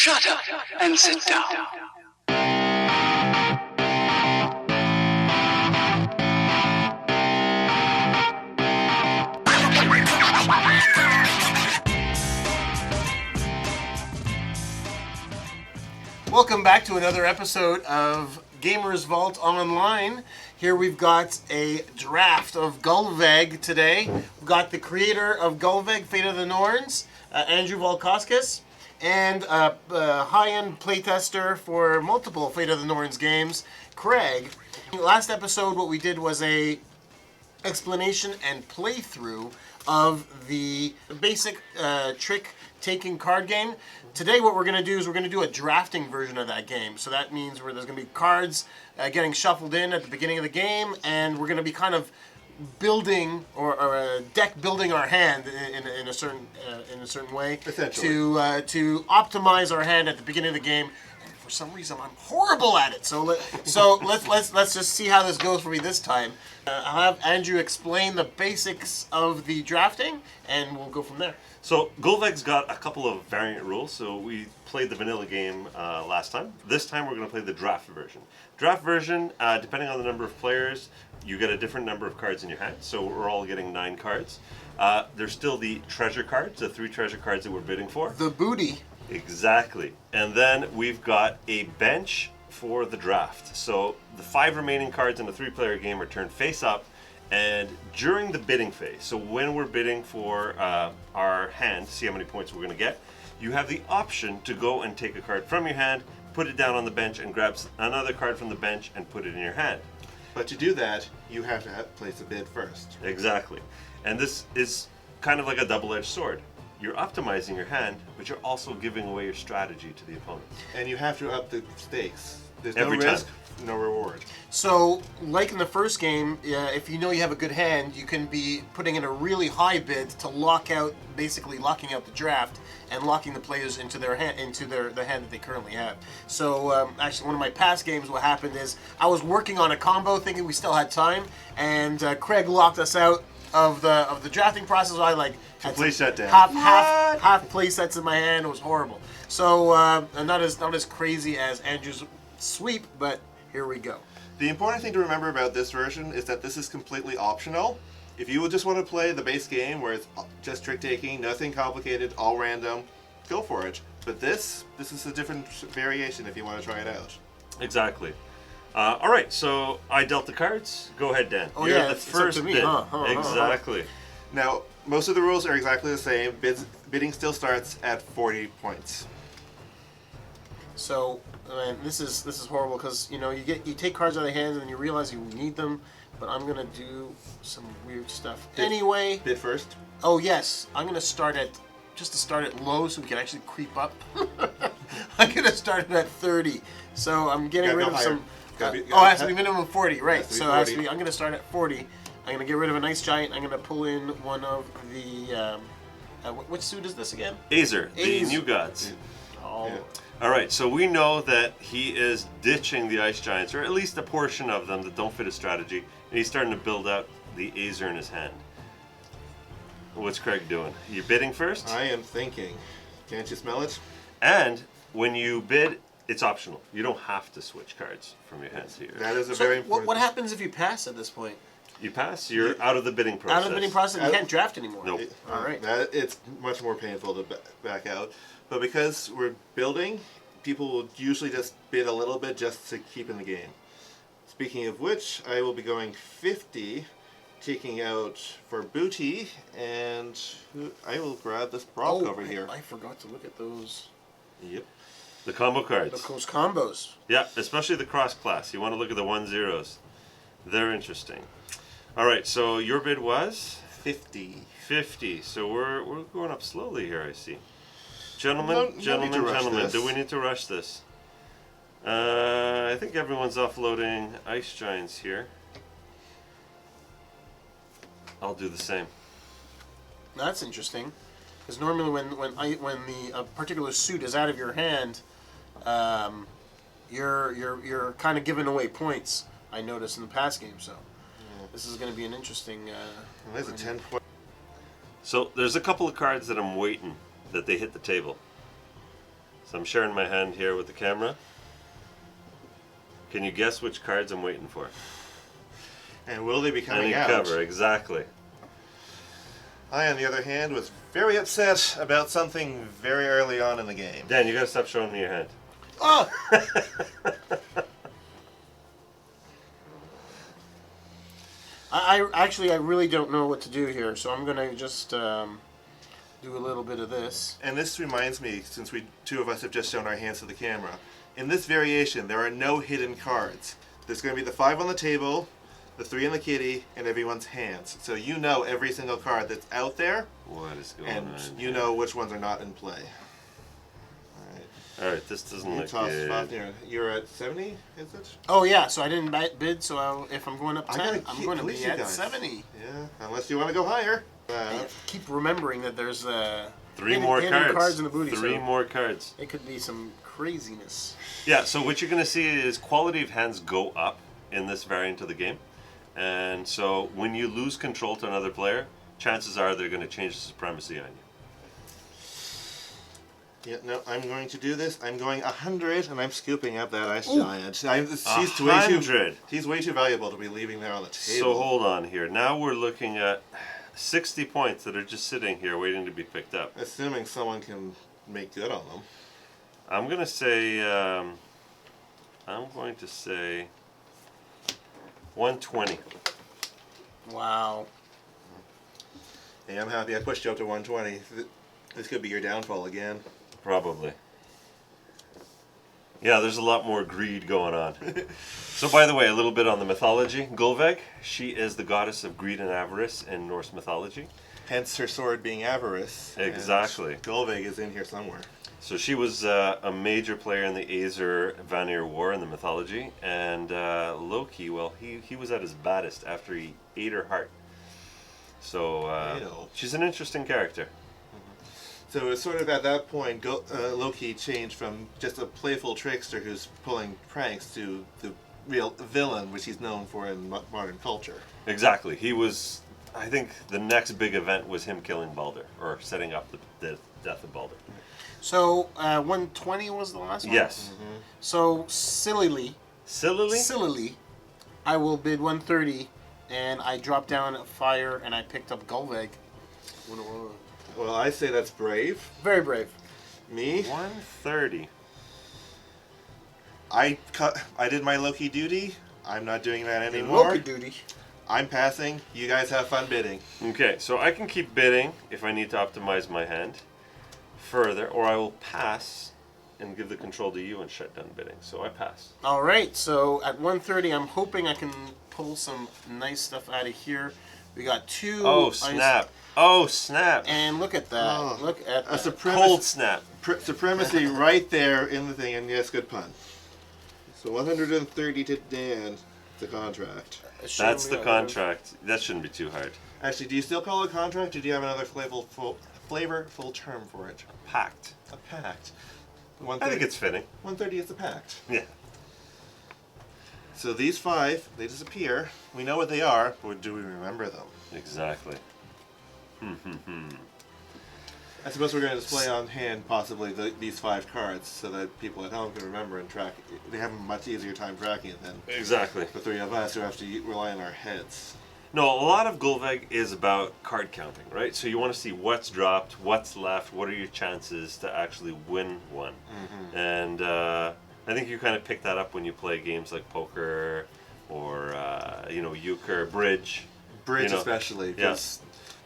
Shut up and sit down. Welcome back to another episode of Gamers Vault Online. Here we've got a draft of Gulveig today. We've got the creator of Gulveig, Fate of the Norns, Andrew Valkauskas, and a high-end playtester for multiple Fate of the Norns games, Craig. Last episode, what we did was a explanation and playthrough of the basic trick-taking card game. Today what we're going to do is we're going to do a drafting version of that game. So that means where there's going to be cards getting shuffled in at the beginning of the game, and we're going to be kind of building or deck building our hand in a certain way to optimize our hand at the beginning of the game. And for some reason I'm horrible at it. So let's just see how this goes for me this time. I'll have Andrew explain the basics of the drafting, and we'll go from there. So Gulveig's got a couple of variant rules. So we played the vanilla game last time. This time we're going to play the draft version. Draft version, depending on the number of players, you get a different number of cards in your hand. So we're all getting 9 cards. There's still the treasure cards, the 3 treasure cards that we're bidding for. The booty. Exactly. And then we've got a bench for the draft. So the 5 remaining cards in the 3-player game are turned face up. And during the bidding phase, so when we're bidding for our hand to see how many points we're going to get, you have the option to go and take a card from your hand, put it down on the bench, and grab another card from the bench and put it in your hand. But to do that, you have to place a bid first. Exactly. And this is kind of like a double-edged sword. You're optimizing your hand, but you're also giving away your strategy to the opponent. And you have to up the stakes. There's Every no risk, time. no reward. So, like in the first game, if you know you have a good hand, you can be putting in a really high bid to basically locking out the draft and locking the players into their hand, the hand that they currently have. So, actually, one of my past games, what happened is I was working on a combo, thinking we still had time, and Craig locked us out of the drafting process. I had play set down. half play sets in my hand. It was horrible. So, not as crazy as Andrew's sweep, but here we go. The important thing to remember about this version is that this is completely optional. If you would just want to play the base game where it's just trick taking, nothing complicated, all random, go for it. But this is a different variation if you want to try it out. Exactly. All right, so I dealt the cards. Go ahead, Dan. Oh, You're yeah, the it's first up to me, bid. huh? Exactly. Now, most of the rules are exactly the same. Bidding still starts at 40 points. So, man, this is horrible because you take cards out of the hands and then you realize you need them. But I'm gonna do some weird stuff anyway. Bid first. Oh yes, I'm gonna start at low so we can actually creep up. I'm gonna start it at 30. So I'm getting rid of some. It has to be minimum 40, right? So it has to be. I'm gonna start at 40. I'm gonna get rid of a nice giant. I'm gonna pull in one of the. Which suit is this again? Azer, the New Gods. Oh. Yeah. All right, so we know that he is ditching the Ice Giants, or at least a portion of them that don't fit his strategy, and he's starting to build out the Azer in his hand. What's Craig doing? You bidding first? I am thinking. Can't you smell it? And when you bid, it's optional. You don't have to switch cards from your hands here. That is a So very important. what happens if you pass at this point? You pass, you're out of the bidding process. Out of the bidding process, you can't draft anymore. Nope. All right. It's much more painful to back out. But because we're building, people will usually just bid a little bit just to keep in the game. Speaking of which, I will be going 50, taking out for booty, and I will grab this Brock over here. I forgot to look at those. Yep. The combo cards. Those combos. Yeah, especially the cross class. You want to look at the 1-0s. They're interesting. All right, so your bid was 50. 50. So we're going up slowly here, I see. Gentlemen, do we need to rush this? I think everyone's offloading Ice Giants here. I'll do the same. That's interesting, because normally when the particular suit is out of your hand, you're kind of giving away points. I noticed in the past game, so this is going to be an interesting. There's a 10-point. So there's a couple of cards that I'm waiting that they hit the table. So I'm sharing my hand here with the camera. Can you guess which cards I'm waiting for? And will they be coming Any out? cover, exactly. I, on the other hand, was very upset about something very early on in the game. Dan, you gotta stop showing me your hand. Oh! I really don't know what to do here, so I'm gonna just do a little bit of this. And this reminds me, since we two of us have just shown our hands to the camera, in this variation there are no hidden cards. There's going to be the 5 on the table, the 3 in the kitty, and everyone's hands. So you know every single card that's out there, What is going and on? you know which ones are not in play. Alright, this doesn't You look toss good. Fafnir. You're at 70, is it? Oh yeah, so I didn't bid, so if I'm going up I 10, gotta I'm keep going to police be you at guys. 70. Yeah, unless you want to go higher. I keep remembering that there's Three hidden- more hidden cards. in the booty. Three so more cards. It could be some craziness. Yeah, so what you're going to see is quality of hands go up in this variant of the game. And so when you lose control to another player, chances are they're going to change the supremacy on you. Yeah, no, I'm going to do this. I'm going 100, and I'm scooping up that ice giant. She's way 100. He's way too valuable to be leaving there on the table. So hold on here. Now we're looking at 60 points that are just sitting here waiting to be picked up. Assuming someone can make good on them. I'm going to say 120. Wow. Hey, I'm happy I pushed you up to 120. This could be your downfall again. Probably. Yeah, there's a lot more greed going on. So by the way, a little bit on the mythology. Gulveig, she is the goddess of greed and avarice in Norse mythology. Hence her sword being avarice. and Exactly. Gulveig is in here somewhere. So she was a major player in the Aesir-Vanir War in the mythology. And Loki, well, he was at his baddest after he ate her heart. So Ew. she's an interesting character. So it was sort of at that point, Loki changed from just a playful trickster who's pulling pranks to the real villain, which he's known for in modern culture. Exactly. He was, I think the next big event was him killing Balder, or setting up the death of Balder. So 120 was the last one? Yes. So sillily, I will bid 130, and I dropped down a fire, and I picked up Gulveig. Well, I say that's brave. Very brave. Me? 130. I did my Loki duty. I'm not doing that anymore. Loki duty. I'm passing. You guys have fun bidding. Okay, so I can keep bidding if I need to optimize my hand further, or I will pass and give the control to you and shut down bidding. So I pass. All right, so at 130, I'm hoping I can pull some nice stuff out of here. We got 2. Oh, snap. Oh, snap. And look at that. Oh, Look at a that. Cold snap. supremacy right there in the thing, and yes, good pun. So 130 to Dan, the contract. That's the contract. That shouldn't be too hard. Actually, do you still call it a contract, or do you have another flavorful term for it? Pact. A pact. I think it's fitting. 130 is a pact. Yeah. So these 5, they disappear. We know what they are, but do we remember them? Exactly. I suppose we're going to display on hand possibly these 5 cards so that people at home can remember and track it. They have a much easier time tracking it than Exactly. the 3 of us who have to rely on our heads. No, a lot of Gulveig is about card counting, right? So you want to see what's dropped, what's left, what are your chances to actually win one. And I think you kind of pick that up when you play games like poker or, euchre, bridge. Bridge You know, especially, because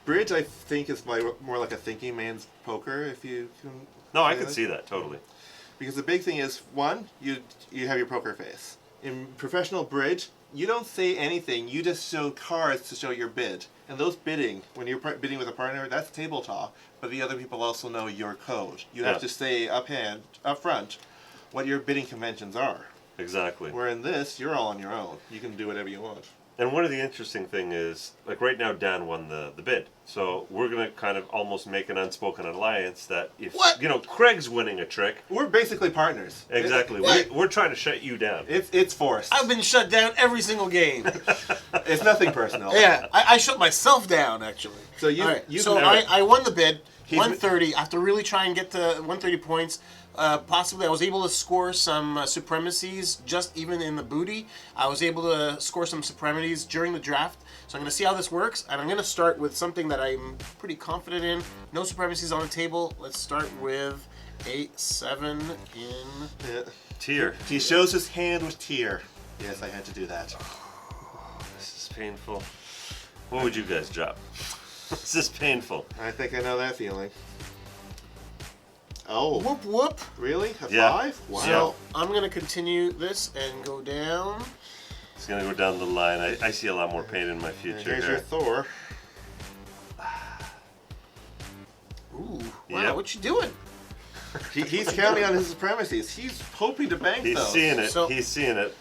bridge I think is more like a thinking man's poker, if you can. No, I say can that. see that, totally. Because the big thing is, one, you have your poker face. In professional bridge, you don't say anything. You just show cards to show your bid. And those bidding, when you're bidding with a partner, that's table talk. But the other people also know your code. You have to say up front, what your bidding conventions are. Exactly. Where in this, you're all on your own. You can do whatever you want. And one of the interesting thing is, like right now, Dan won the bid. So we're going to kind of almost make an unspoken alliance that if, Craig's winning a trick. We're basically partners. Exactly. We're trying to shut you down. It's forced. I've been shut down every single game. It's nothing personal. Yeah, I shut myself down, actually. So I won the bid, 130. I have to really try and get to 130 points. Possibly, I was able to score some supremacies just even in the booty. I was able to score some supremacies during the draft. So I'm going to see how this works, and I'm going to start with something that I'm pretty confident in. No supremacies on the table. Let's start with a 7 in... Yeah. Tier. He shows his hand with tier. Yes, I had to do that. This is painful. What would you guys drop? This is painful. I think I know that feeling. Oh, Whoop, whoop. really? A Yeah. 5? Wow. So I'm going to continue this and go down. It's gonna go down the line. I see a lot more pain in my And future here's your here. Thor. Ooh, wow, Yep. what you doing? He's counting on his supremacies. He's hoping to bank He's those. seeing it. So- He's seeing it.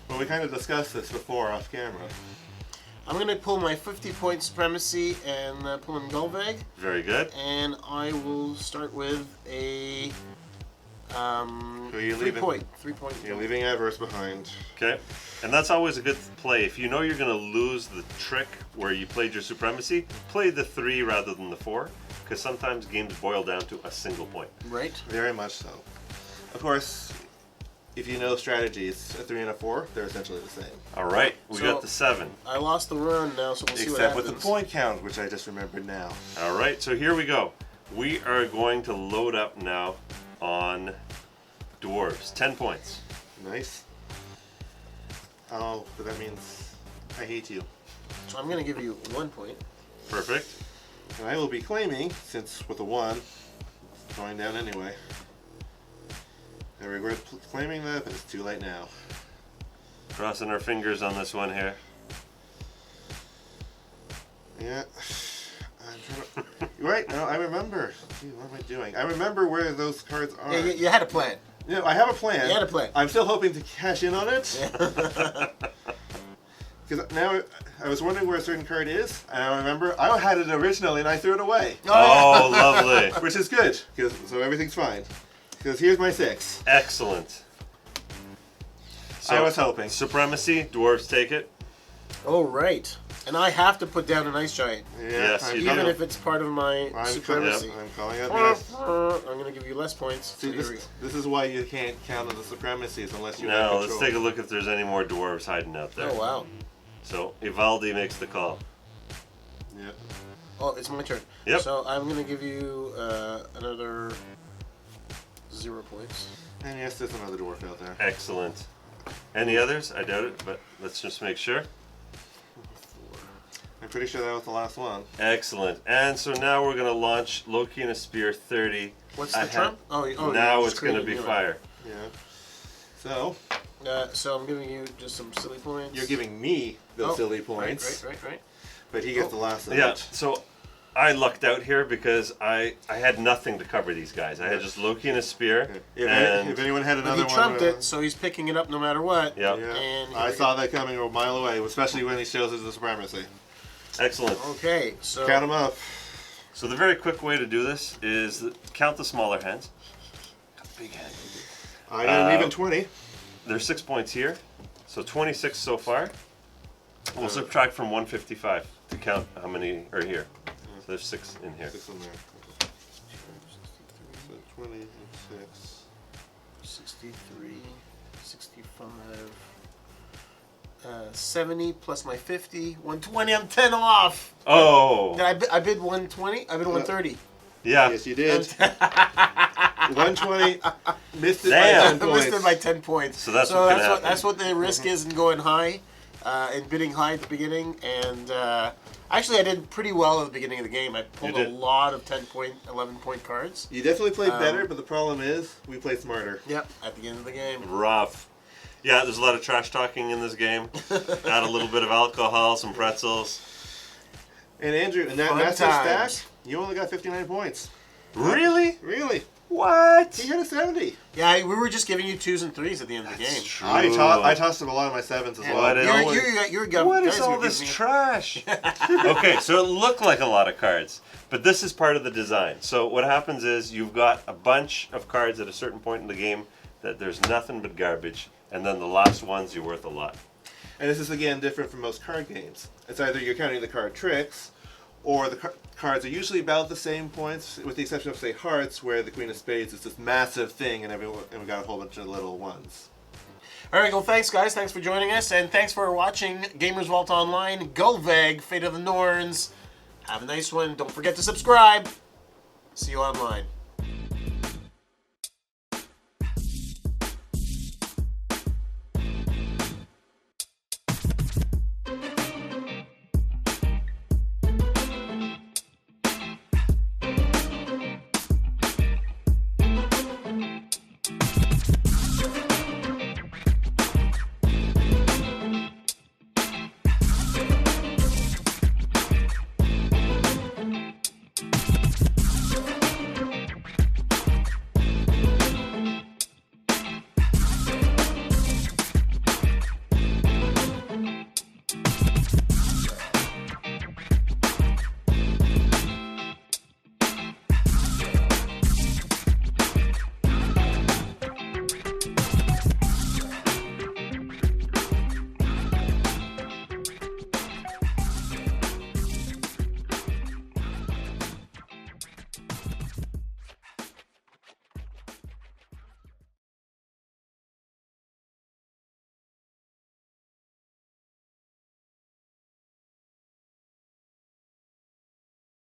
Well, we kind of discussed this before off camera. I'm going to pull my 50-point supremacy and pull in Gulveig. Very good. And I will start with a Who are you 3 leaving? point. 3 point. You're leaving Adverse behind. Okay. And that's always a good play. If you know you're going to lose the trick where you played your supremacy, play the 3 rather than the 4, because sometimes games boil down to a single point. Right. Very much so. Of course, if you know strategies, a 3 and a 4, they're essentially the same. All right, we So- got the 7. I lost the run now, so we'll see what Except happens. with the point count, which I just remembered now. All right, so here we go. We are going to load up now on dwarves. 10 points. Nice. Oh, but that means I hate you. So I'm going to give you 1 point. Perfect. And I will be claiming, since with a 1, going down anyway. I regret claiming that, but it's too late now. Crossing our fingers on this one here. Yeah. I'm trying to... Right, no, I remember. Gee, what am I doing? I remember where those cards are. Yeah, you had a plan. You know, I have a plan. You had a plan. I'm still hoping to cash in on it. Because now I was wondering where a certain card is, and I remember I had it originally and I threw it away. Oh, lovely. Which is good, so everything's fine. Because here's my 6. Excellent. I was hoping. Supremacy, dwarves take it. Oh, right. And I have to put down an ice giant, Yeah, Yes, I'm you even do. if it's part of my I'm supremacy. calling out this. I'm going to give you less points. See, So here we go. this is why you can't count on the supremacies unless you have Now, control. let's take a look if there's any more dwarves hiding out there. Oh, wow. So, Ivaldi makes the call. Yeah. Oh, it's my turn. Yep. So I'm going to give you another 0 points. And yes, there's another dwarf out there. Excellent. Any others? I doubt it, but let's just make sure. I'm pretty sure that was the last one. Excellent. And so now we're going to launch Loki and a Spear 30. What's the ahead. trump? Oh, Now you're it's going to screaming, be you're fire. Yeah. So, right. So I'm giving you just some silly points. you're giving me those Oh, silly points, Right. but he gets the last of Yeah, it. so I lucked out here because I had nothing to cover these guys. I had just Loki and a Spear. If And anyone had But another he trumped one, it, so he's picking it up no matter what. Yep. yeah, And here I we saw that coming a mile away, especially when he shows us the supremacy. Excellent. Okay, so Count them up. So the very quick way to do this is count the smaller hands. Big hand. I got an even 20. There's 6 points here, so 26 so far. We'll subtract from 155 to count how many are here. So there's 6 in here. 6 in there. So 20 and 6. 63, 65, 70 plus my 50, 120. I'm 10 off. Oh, I bid 120. I bid 130. yeah. Yes, you did. 120. Missed it Damn. by 10 I missed it points. by 10 points. So that's what can happen. That's what the risk is in going high, and bidding high at the beginning. And actually, I did pretty well at the beginning of the game. I pulled a did. lot of 10-point, 11-point cards. You definitely played better, but the problem is we played smarter. Yep, at the end of the game. Rough. Yeah, there's a lot of trash talking in this game. Add a little bit of alcohol, some pretzels. And Andrew, in that Fun master times. stack, you only got 59 points. Really? Really? What? He had a 70. Yeah, we were just giving you 2s and 3s at the end of the game. True. I tossed him a lot of my 7s as well. What is- You're guys What is were all giving this me- trash? Okay, so it looked like a lot of cards, but this is part of the design. So what happens is you've got a bunch of cards at a certain point in the game that there's nothing but garbage, and then the last ones you're worth a lot. And this is, again, different from most card games. It's either you're counting the card tricks, or the cards are usually about the same points, with the exception of, say, hearts, where the Queen of Spades is this massive thing, and we got a whole bunch of little ones. All right, well, thanks, guys. Thanks for joining us, and thanks for watching Gamers Vault Online, Gulveig, Fate of the Norns. Have a nice one. Don't forget to subscribe. See you online.